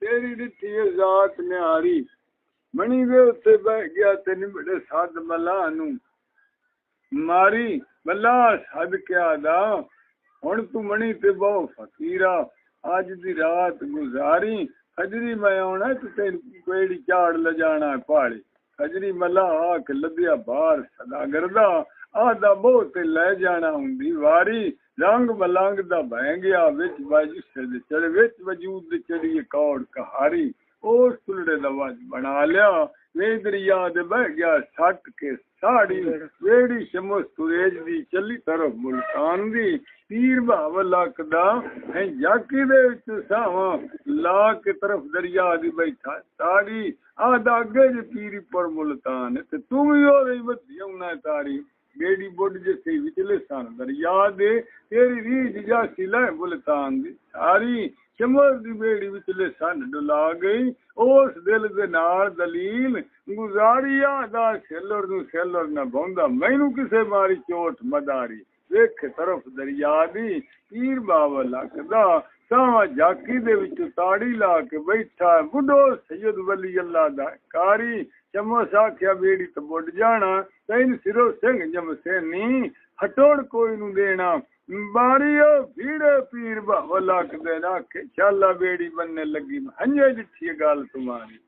तेरी दिठी जात न्यारी मणि दे उत्ते बह गया ते निबड़े साध मला नू मारी भला सद क्या दा हुण तू मणि ते बहु फकीरा अज दी रात गुजारी खजरी मैं आना ते तेन कोड़ी झाड़ ले जाना पहाड़ी खजरी मला आख लद्या बाहर सदा करदा आदा बहुत ले जाना हुंदी वारी रंग मलंग दा बह गया विच बाजू से चढ़ विच वजूद दे चढ़ी कौड़ कहारी उस सुलड़े दा वज बना लिया वे दरिया दे बह गया सट के साड़ी वेड़ी शमो सुरेज दी चली तरफ मुल्तान दी तीर भाव लकदा है जाकी दे विच सावा ला के तरफ दरिया दी बैठा साड़ी आदा अगे जे पीरी पर मुल्तान ते तू भी और बत्ती उना तारी बेड़ी बुढ़ जैसे विचले सन दरिया दे तेरी रीझ जासी लै मुल्तान दी सारी चमर दी बेड़ी विचले सन डुला गई उस दिल दे नाल दलील गुजारिया दा सेलर नू सेलर न बौंदा मैनू किसे मारी चोट मदारी वेख तरफ दरिया दी पीर बाबा लकदा सावा जाकी दे विच ताड़ी ला के बैठा बुढ़ो सैयद वली अल्लाह दा कारी चमस आख्या बेड़ी तो बुढ़ जाना तैन सिरो सिंह जम सैनी हटोड़ कोई नू देना बारियो भीड़े पीर बाबा लक दे राखे शाला बेड़ी बनने लगी हंजे जिठी गाल तुम्हारी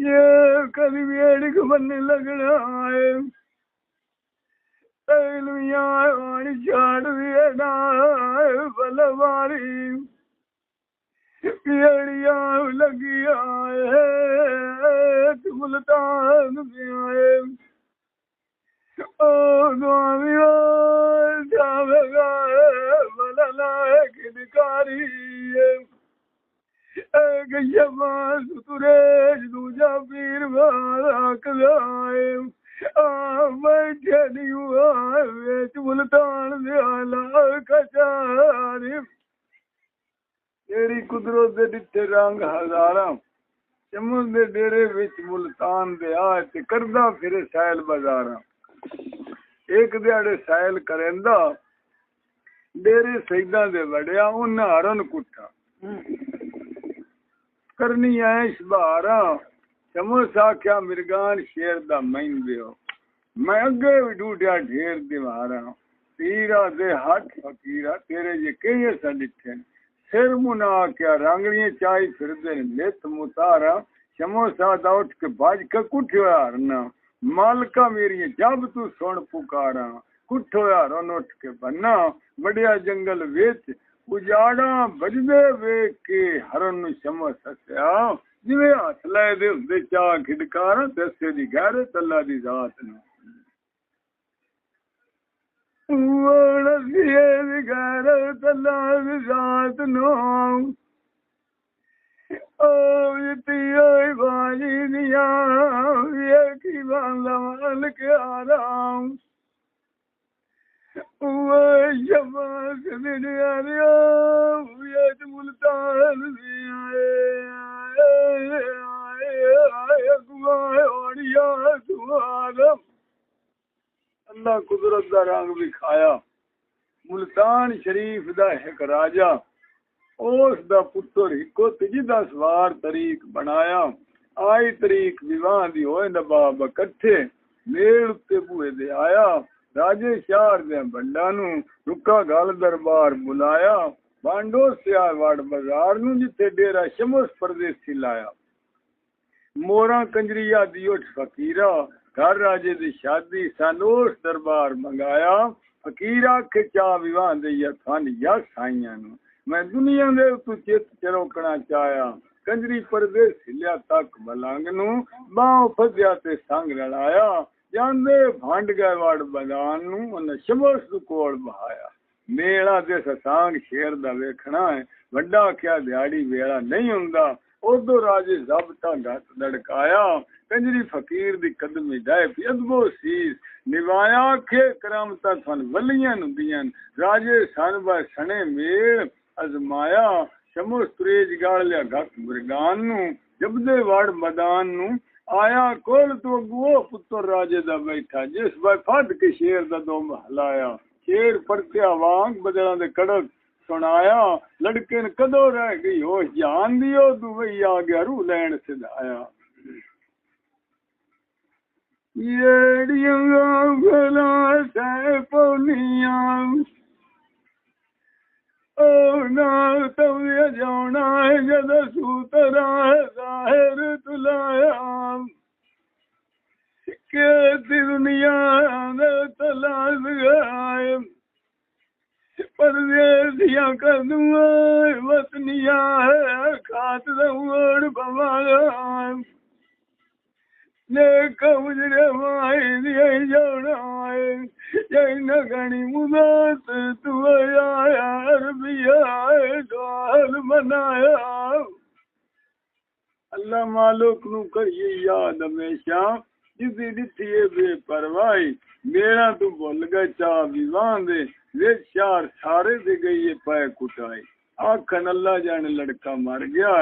ये कभी बेड़ी को बनने लगना है झाड़ दिया बलवारी पेड़िया लगी आए मुल्तान में आए जावेगा बलला किदकारी तुरेज दूजा पीर मारा कलाए बैठे नहीं हुआ मुल्तान दयाला कचारी तेरी कुदरत दे दिते रंग हजारा चमन दे डेरे विच मुल्तान दे आए ते करदा फिरे सैल बाजारा एक दिहाड़े सैल करेंदा डेरे सईदा दे वड़िया उन्हां हरन कुट्ठा करनी ऐश बहारा चमस आख्या मिर्गान शेर दा मैन दियो मैं अगे भी डूटिया ढेर दीवारा तीरा दे हाथ फकीरा तेरे जे कई सा डिठे सिर मुना क्या रांगड़ियां चाई फिरदे नित मुतारा शमोसा दा उठ के बाज के कुठियो हरना मालका मेरी जब तू सुन पुकारा कुठो हरन उठ के बन्ना बढ़िया जंगल वेच उजाड़ा बजदे वेख के हरन नु शमस हसया जिवें हथ लै दे हुंदे चाह खिडकारा दस्से दी गहरे तल्ला दी जात न रात नो बाजी दिया की बाल के आराम मुल्तान अल्लाह कुदरत दा रंग विखाया मुल्तान शरीफ दा एक राजा उस दा पुत्र हिको जिदा सवार तरीक बनाया आई तरीक विवाह दी होए नवाब इकट्ठे मेल उत्ते बूहे दे आया राजे शहर दे बंडा नू रुका गल दरबार बुलाया बांडो सिया वाड़ बाजार नू जिथे डेरा शमस परदेसी लाया मोरा कंजरिया दी उठ फकीरा घर राजे दी शादी सानोस दरबार मंगाया फकीरा के चा विवाह दईया थान या साइया नू मैं दुनिया दे तू चित चरोकना चाया कंजरी परदेसी लिया तक मलंग नू बांह फद्या ते संग लड़ाया जांदे भंड गए वाड़ बदान नू उन्हें शमस नू कोल बहाया मेला दे ससांग शेर दा वेखना है वड्डा क्या दिहाड़ी वेला नहीं हुंदा उदो राजे जबता घट दड़काया कंजरी फकीर दी कदमी डाए पी अदबो सीस निवाया के करामता थन वलियां हुंदियां राजे सन बा सने मेल अजमाया शमो सुरेज गाल लिया घट मृगान नू जबदे वाड़ मैदान नू आया कोल तो अगुओ पुत्र राजे दा बैठा जिस बार फट के शेर दा दोम हलाया शेर परत्या वांग बदला दे कड़क सुनाया लड़के ने कदों रह गई हो जान दियो तू वही आ गया रू लैंड सिधाया येड़ियां गला से पौनियां ओ ना तवे जाना है जद सूतरा जाहिर तुलाया के दुनिया ने तलाश गए परदेसिया कर दूंगा वतनिया है खात दूंगा बवाया ने कबजरे माई यही जाना है यही न गणी मुदत तू आया अरबिया द्वार बनाया अल्लाह मालिक नू करिए याद हमेशा जिदी दिखी है बेपरवाही मेरा तू भुल गए चाह विवाह दे वे चार सारे दे गई है पै कुटाई आखन अल्लाह जाने लड़का मर गया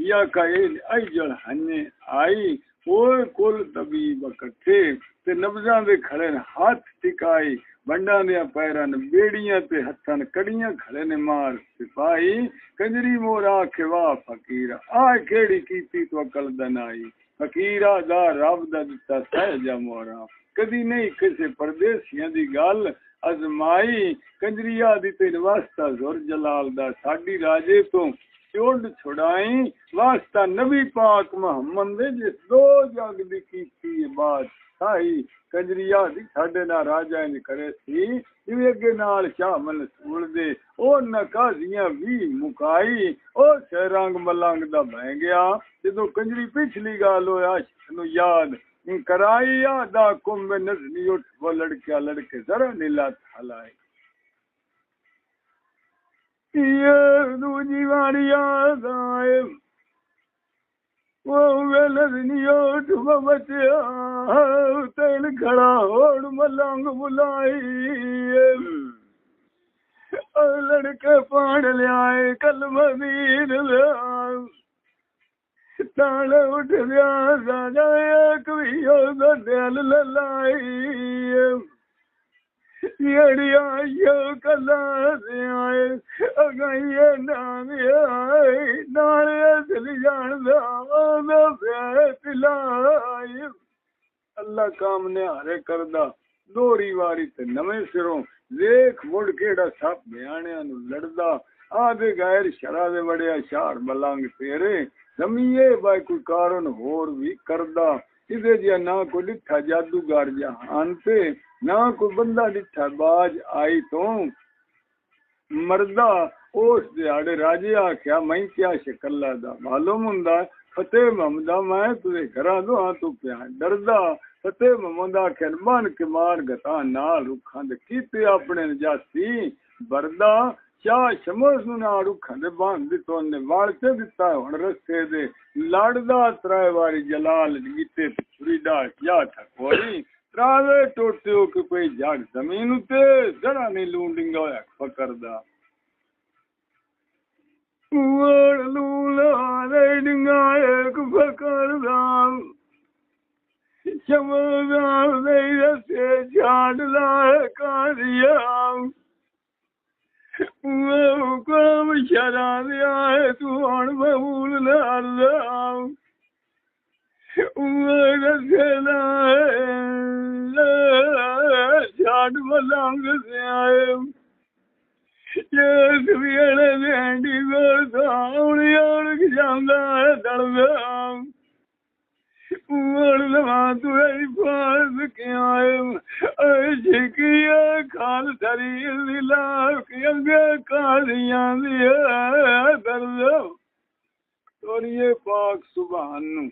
या कहे आई जल हन्ने आई ओए कुल तबीब इकट्ठे ते नब्जां दे खड़े ने हाथ टिकाई बंडा ने पैरां ने बेड़ियां ते हत्थां ने कड़ियां खड़े ने मार सिपाही कंजरी मोरा आखे वाह फकीरा आ केड़ी कीती तो अकल दनाई फकीरा दा रब दा दिता सहजा मोरा कदी नहीं किसे परदेसियां दी गल अजमाई कंजरिया दी तेन वास्ता जोर जलाल दा साडी राजे तो चोड़ छुड़ाई वास्ता नबी पाक मोहम्मद दे जिस दो जग दी कीती बात साई कंजरिया दी साडे ना राजा ने करे सी जिवें अगे नाल शाह मंसूर दे ओ नकाजियां भी मुकाई ओ शेरंग मलंग दा बह गया जदों कंजरी पिछली गल होया नु याद कराई यादा कुंभ नजनी उठ वो लड़के जरा नीला थालाई ये दूजी वाली याद आए वो नजनी उठ वो बचिया तेल खड़ा होड़ मलंग बुलाई लड़के पाड़ लियाए कल मदीन लिया ताल उठ गया राजा एक भी होगा दिल ललाई येड़िया यो कला से आए अगाइए नाम आए नाले चली जान लाई अल्लाह काम ने हारे करदा दोहरी वारी ते नवे सिरों देख मुड़ केड़ा सप बयानियां नु लड़दा आदे गैर शरा दे बड़े अशार मलंग तेरे जमीए भाई कोई कारण होर भी करदा इदे जिया ना कोई डिठा जादूगर जहान पे ना कोई बंदा डिठा बाज आई तो मरदा उस दिहाड़े राजे आख्या मैं क्या शकल्ला दा मालूम हुंदा फतेह महमदा मैं तुझे घरा दो हाँ तू प्या डरदा फतेह महमद आख्या बन के मार गता नाल रुखां दे कीते अपने जासी बरदा चाह शमस नू ना रुखां दे बांध दितो ने वाल ते दिता हुण रस्ते दे लड़दा त्राए वारी जलाल गीते छुरी दा या ठकोरी त्रावे टोटे के कोई जाग जमीन उते जरा नहीं लूंडिंगा होया फकरदा वड़ लूला रेडिंगा एक फकरदा शमदा दे रस्ते छाड़दा कारिया वो काम शरा दिया है तू हण बबूल लड़दा छाड़ मलंग से आए ये सवेरे लैंडी को साउणी उड़ जांदा है दड़दा तू पास के आए शिकिया खाल शरीर लाख अगे कालियां दर्द और ये पाक सुभान नू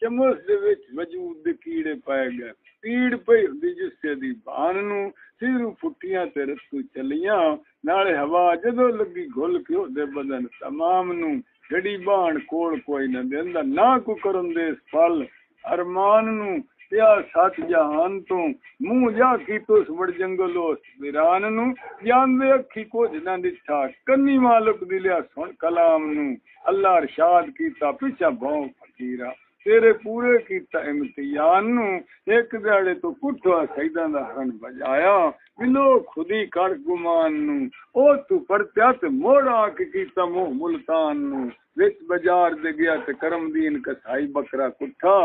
चमस दे विच वजूद दे कीड़े पै गए पीड़ पई हुंदी जिस्से दी भान नू सिरू फुट्टियां ते रत्तू चलियां नाले हवा जदों लगी घुल के ओदे बदन तमाम नू जड़ी बाण कोल कोई न देंदा ना को करन दे फल अरमान नू या सत जहान तो मुंह जा की तो बड़ जंगल वीरान नू जानदे अखी कुछ ना दिठा कन्नी मालक दिलिया सुन कलाम नू अल्लाह इरशाद कीता पिछा भौं फकीरा तेरे पूरे कीता इम्तिहान नू एक दिहाड़े तो पुठा सईदा दा हरन बजाया मिलो खुदी कर गुमान नू ओ तू परत्या ते मोड़ा के कीता मोह मुल्तान नू विच बाजार दे गया ते करमदीन कसाई बकरा कुठा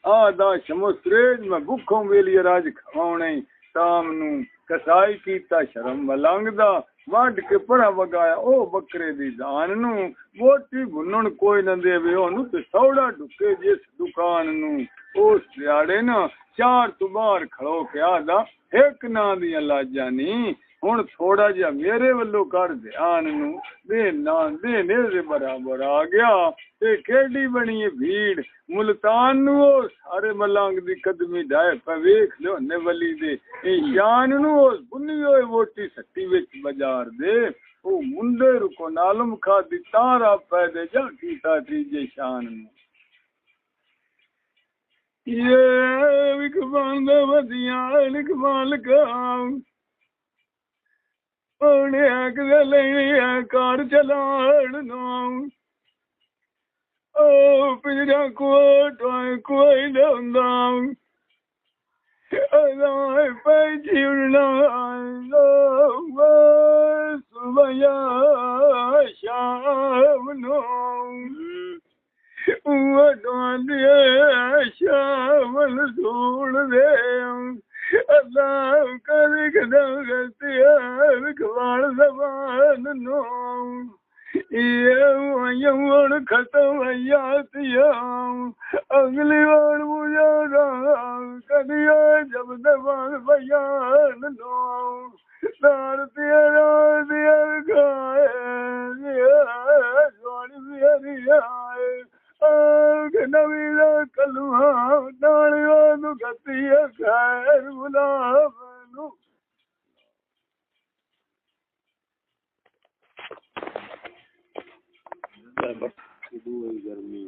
आदा शमोसरेज मैं भुखों वेली राज खवाने शाम नू कसाई कीता शर्म मलंगदा वड के पड़ा वगाया ओ बकरे दी जान नू बोटी भुनन कोई न देवे ओनू ते सौड़ा ढुके जिस दुकान नू उस दिहाड़े ना चार तू बाहर खड़ो के आदा एक ना दियां लाजा नी हुण थोड़ा जिहा मेरे वल्लों कर ध्यान नू दे ना देने दे बराबर आ गया ते केडी बनी है भीड़ मुल्तान नू ओ सारे मलंग दी कदमी ढाए पे वेख लियो ने वली दे शान नू ओ बुनी होए वोटी सट्टी विच बाजार दे ओ मुंडे रुको नालम खा दी तारा पैदे जा कीता तीजे शान नू ये विकबाल दा वदिया लिकबाल का ओने आग दे लेनी है कार चलाण नू ओ पिरा कोई लंदा अलाए पैजी उड़ना लो सुबया शाम नू वडोंदिए शामल सूण दे अल्लाह कदी कदम गतिया विकबाल ज़बान नू ये वण खत्म यातिया अगली बार मुझे कदिया जब दबान बयान नो तार तेरा दिया गाए जोड़ी दिया नवी कलमा नालियों गतिया खैर बुला गर्मी